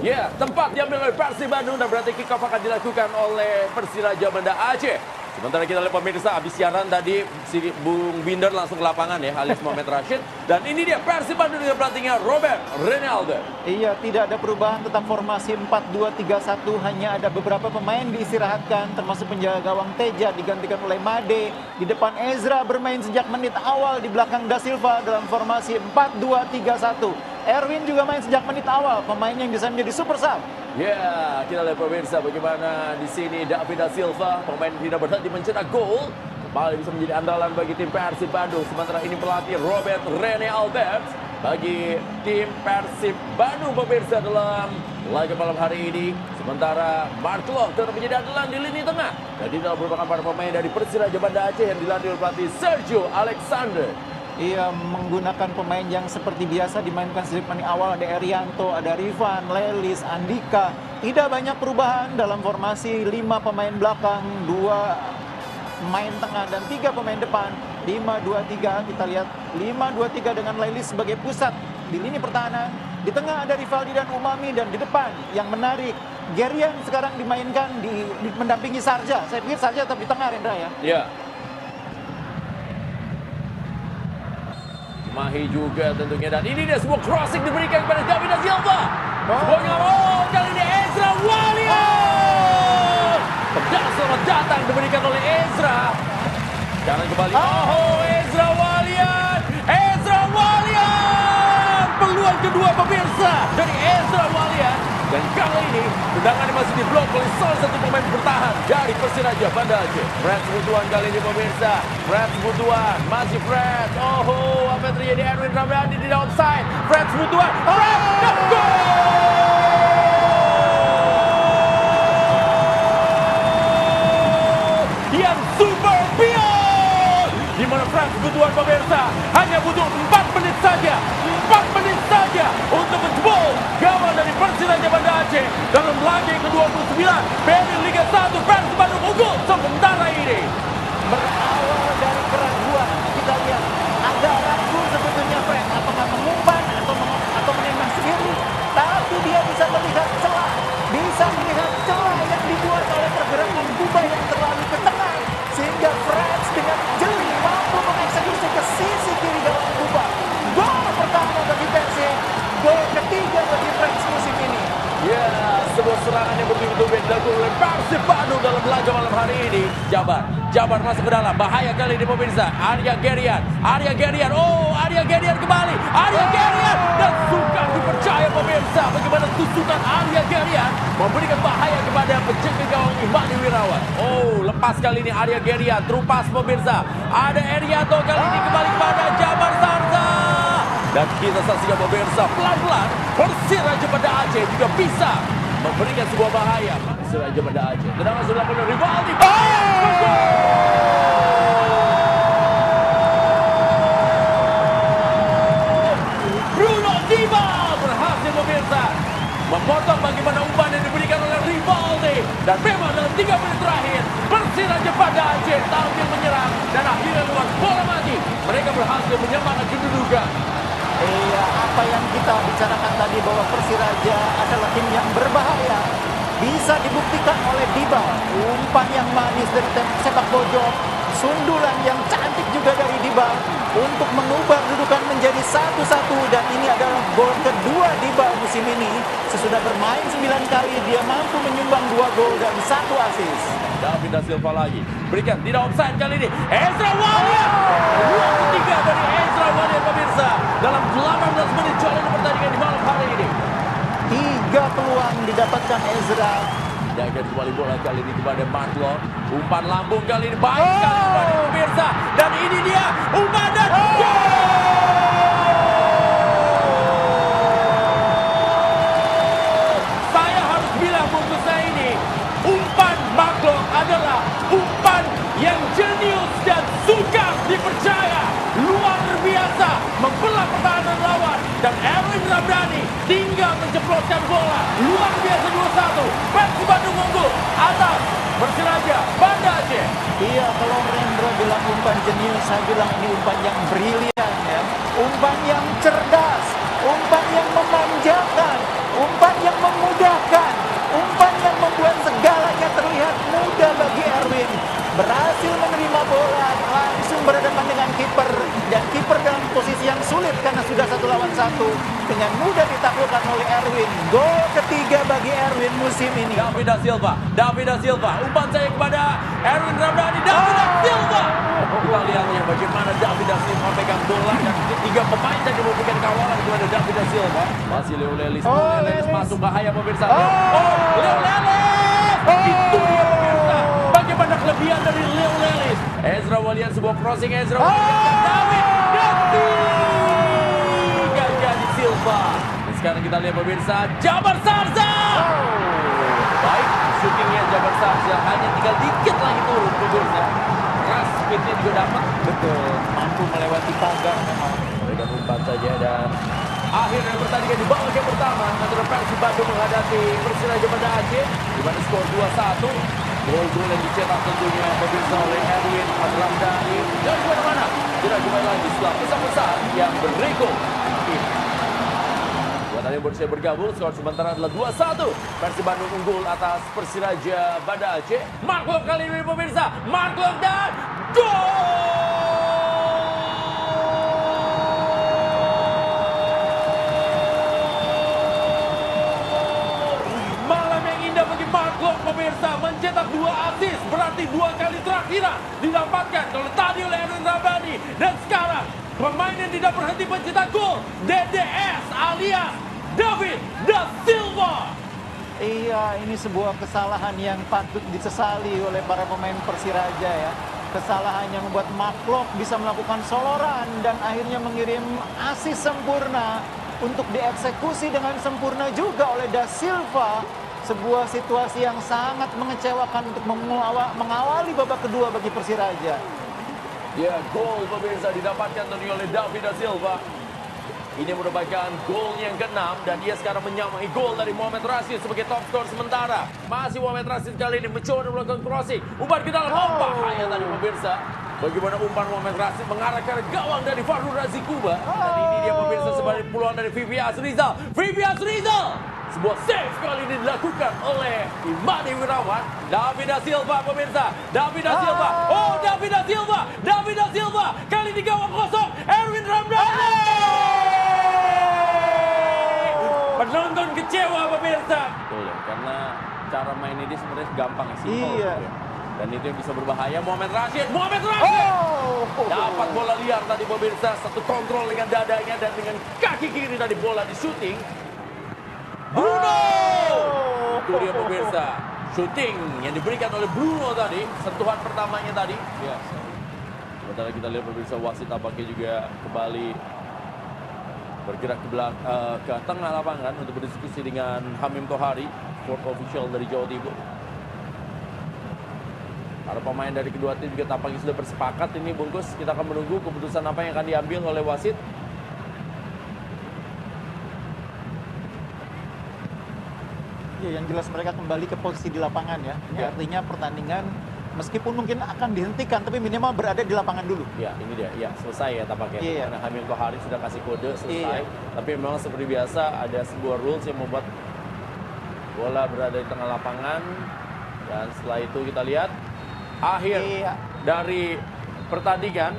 Ya, tempat diambil oleh Persib Bandung dan berarti kick off akan dilakukan oleh Persiraja Banda Aceh. Sementara kita lihat pemirsa, habis siaran tadi si Bung Binder langsung ke lapangan ya, alias Mohamed Rashid. Dan ini dia Persib Bandung dengan pelatihnya Robert Renaldo. Iya, tidak ada perubahan, tetap formasi 4-2-3-1. Hanya ada beberapa pemain diistirahatkan, termasuk penjaga gawang Teja digantikan oleh Made. Di depan Ezra bermain sejak menit awal, di belakang Da Silva dalam formasi 4-2-3-1. Erwin juga main sejak menit awal, pemain yang bisa menjadi super sub. Ya, kita lihat pemirsa bagaimana di sini David Da Silva, pemain tidak berhenti mencetak gol, kembali bisa menjadi andalan bagi tim Persib Bandung. Sementara ini pelatih Robert Rene Albert bagi tim Persib Bandung pemirsa dalam laga malam hari ini. Sementara Mark Klok tetap menjadi andalan di lini tengah. Dan ini merupakan para pemain dari Persiraja Banda Aceh yang dilatih oleh pelatih Sergio Alexander. Ia menggunakan pemain yang seperti biasa dimainkan sejak menit awal. Ada Erianto, ada Rifan, Lelis, Andika. Tidak banyak perubahan dalam formasi 5 pemain belakang, 2 pemain tengah dan 3 pemain depan. 5-2-3, kita lihat 5-2-3 dengan Lelis sebagai pusat di lini pertahanan. Di tengah ada Rivaldi dan Umami, dan di depan yang menarik Gerian sekarang dimainkan mendampingi Sarja. Saya pikir Sarja tetap di tengah, Rendra ya. Ya. Mahi juga tentunya, dan ini dia sebuah crossing diberikan kepada David Da Silva. Kali ini Ezra Walian. Pedang selamat datang diberikan oleh Ezra. Sekarang kembali. Ezra Walian. Ezra Walian. Peluang kedua pemirsa dari Ezra Walian. Dan kali ini tendangannya masih diblok oleh salah satu pemain bertahan dari Persiraja Banda Aceh. Fred Butuan kali ini pemirsa. Fred Butuan, masih Fred. Apa yang terjadi? Erwin Ramdhani tidak offside. Fred Butuan, Fred, dan gol! Yang super beyond! Di mana Fred Butuan pemirsa hanya butuh 4 menit saja. 4 menit saja untuk menjebol gawang dari Persiraja Banda Aceh dalam laga ke-29 PMI Liga 1. Persib Bandung unggul sementara ini. Berawal dari keraguan, kita lihat agak ragu sebetulnya Fred, apakah mengumpan atau menembak sendiri, tapi dia bisa melihat celah yang dibuat oleh pergerakan Kuba yang terlalu ke tengah, sehingga Fred dengan jeli mampu mengeksekusi ke sisi kiri gawang Kuba. Gol pertama bagi Persib, gol ketiga bagi Fred musim ini. Ya, sebuah serangan yang betul-betul dilakukan oleh Persib Bandung dalam laga malam hari ini. Jabar masuk ke dalam, bahaya kali ini pemirsa. Arya Gerian, Arya Gerian kembali, Arya Gerian, dan Sukar dipercaya pemirsa bagaimana tusukan Arya Gerian memberikan bahaya kepada penjaga gawang Imani Wirawan. Lepas kali ini Arya Gerian, terupas pemirsa. Ada Erianto kali ini kembali kepada Jabar Sarza. Dan kita saksikan pemirsa, pelan-pelan Persiraja Banda Aceh juga bisa memberikan sebuah bahaya. Persiraja Banda Aceh, tendangan sudah dilakukan Rivaldi. Bruno Dibal berhasil pemirsa memotong bagaimana umpan yang diberikan oleh Rivaldi. Dan memang dalam 3 menit terakhir Persiraja Banda Aceh tampil menyerang dan akhirnya lewat bola mati mereka berhasil menyamakan kedudukan. Iya, apa yang kita bicarakan tadi bahwa Persiraja adalah tim yang berbahaya bisa dibuktikan oleh Dibal. Umpan yang manis dari sepak pojok, sundulan yang cantik juga dari Dibal untuk mengubah kedudukan menjadi 1-1, dan ini adalah gol kedua Dibal musim ini. Sesudah bermain 9 kali dia mampu menyumbang 2 gol dan 1 assist. David Da Silva lagi berikan, tidak offside kali ini. Ezra Walian, peluang ketiga dari Ezra Walian pemirsa dalam 18 menit jalannya pertandingan di malam hari ini. 3 peluang didapatkan Ezra. Jaga kembali bola kali ini kepada Martlo. Umpan lambung kali ini baik sekali kepada pemirsa. Dan ini dia umpan dan gol! Saya harus bilang pemirsa, ini umpan Martlo adalah umpan yang jenius dan sukar dipercaya. Luar biasa membelah pertahanan lawan, dan Erwin Ramdhani tinggal menjebloskan bola. Luar biasa 2-1. Persib Bandung unggul atas Persiraja Banda Aceh. Iya, kalau Rendra bilang umpan jenius, saya bilang ini umpan yang brilian ya. Umpan yang cerdas, umpan yang memanjakan, umpan yang memudahkan. berhasil menerima bola, langsung berhadapan dengan kiper, dan kiper dalam posisi yang sulit karena sudah 1 lawan 1, dengan mudah ditaklukkan oleh Erwin. Gol ketiga bagi Erwin musim ini. David da Silva, umpan saya kepada Erwin Ramdhani, David da Silva. Kita lihat ya bagaimana David da Silva memegang bola dan ketiga pemain tadi memberikan kawalan kepada David da Silva. Masih Leo Lelis, Lelis masuk bahaya pemirsa. Leo Lelis, itu dia pemirsa. Bagaimana kelebihan dari Leo Lelis. Ezra Walian, sebuah crossing Ezra Walian, David da Silva. Jadi Silva. Dan sekarang kita lihat pemirsa, Jabar Sarza. Baik, shootingnya Jabar Sarza, hanya tinggal dikit lagi turun pemirsa. Keras, speednya juga dapat. Betul, mampu melewati pagar memang. Berikan umpan saja dan akhir dari pertandingan di babak yang pertama antara Persib Bandung menghadapi Persiraja Banda Aceh di mana skor 2-1. Gol-gol yang dicetak tentunya pemirsa oleh Erwin Ramdhani. Dan kemana-mana, tidak kembali lagi setelah pesan-pesan yang berikut ini. Buat Anda yang baru saya bergabung, skor sementara adalah 2-1. Persib Bandung unggul atas Persiraja Banda Aceh. Mark Klok kali ini pemirsa, Mark Klok dan gol! Pemirsa mencetak 2 assist, berarti 2 kali terakhir didapatkan oleh tadi oleh Erwin Ramdhani. Dan sekarang pemain yang tidak berhenti mencetak gol, DDS alias David da Silva. Iya, ini sebuah kesalahan yang patut disesali oleh para pemain Persiraja ya. Kesalahan yang membuat Mark Klok bisa melakukan soloran dan akhirnya mengirim assist sempurna untuk dieksekusi dengan sempurna juga oleh da Silva. Sebuah situasi yang sangat mengecewakan untuk mengawali babak kedua bagi Persiraja. Ya, gol pemirsa didapatkan tadi oleh David da Silva. Ini merupakan gol yang ke-6 dan dia sekarang menyamai gol dari Mohamed Rashid sebagai top skor sementara. Masih Mohamed Rashid kali ini mencoba melakukan crossing. Umpan ke dalam, bahaya tadi pemirsa. Bagaimana umpan Mohamed Rashid mengarah ke gawang dari Farul Razi Kuba. Dan ini dia pemirsa sebagai peluang dari Vivias Rizal. Vivias Rizal! Sebuah save kali ini dilakukan oleh Imani Wirawan. David da Silva pemirsa. David da Silva. David da Silva. David da Silva. Kali di gawang kosong. Erwin Ramdhani. Penonton kecewa pemirsa. Betul ya, karena cara main ini sebenarnya gampang ya, simpel. Iya. Ya. Dan itu yang bisa berbahaya. Mohamed Rashid. Dapat bola liar tadi pemirsa. Satu kontrol dengan dadanya dan dengan kaki kiri tadi bola di shooting. Bruno! Itu dia pemirsa. Shooting yang diberikan oleh Bruno tadi. Sentuhan pertamanya tadi. Ya. Sementara kita lihat pemirsa, wasit tampaknya juga kembali bergerak ke tengah lapangan untuk berdiskusi dengan Hamim Tohari, sport official dari Jawa Timur. Para pemain dari kedua tim juga tampaknya sudah bersepakat ini bungkus. Kita akan menunggu keputusan apa yang akan diambil oleh wasit. Ya, yang jelas mereka kembali ke posisi di lapangan ya. Ya. Artinya pertandingan meskipun mungkin akan dihentikan, tapi minimal berada di lapangan dulu. Ya, ini dia. Ya, selesai ya tampaknya. Iya. Karena Hamim Tohari sudah kasih kode selesai. Iya. Tapi memang seperti biasa ada sebuah rules yang membuat bola berada di tengah lapangan. Dan setelah itu kita lihat akhir dari pertandingan.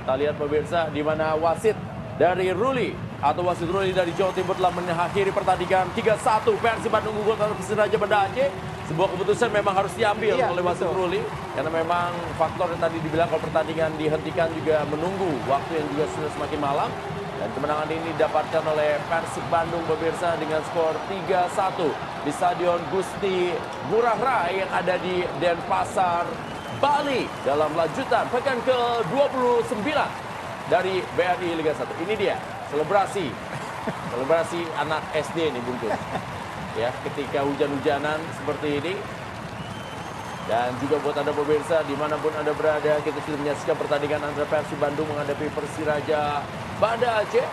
Kita lihat pemirsa di mana wasit dari Ruli atau wasit Ruli dari Jawa Timur telah mengakhiri pertandingan 3-1 Persib Bandung unggul atas Persiraja Banda Aceh. Sebuah keputusan memang harus diambil oleh wasit Ruli karena memang faktor yang tadi dibilang kalau pertandingan dihentikan juga menunggu waktu yang juga sudah semakin malam. Dan kemenangan ini didapatkan oleh Persib Bandung pemirsa dengan skor 3-1 di Stadion Gusti Ngurah Rai yang ada di Denpasar, Bali dalam lanjutan pekan ke-29 dari BRI Liga 1. Ini dia selebrasi anak SD nih bungkus. Ya, ketika hujan-hujanan seperti ini. Dan juga buat Anda pemirsa dimanapun Anda berada, kita sudah menyaksikan pertandingan antara Persib Bandung menghadapi Persiraja Banda Aceh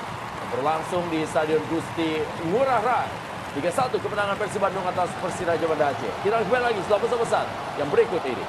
berlangsung di Stadion Gusti Ngurah Rai. 3-1 kemenangan Persib Bandung atas Persiraja Banda Aceh. Kita kembali lagi setelah pesan-pesan yang berikut ini.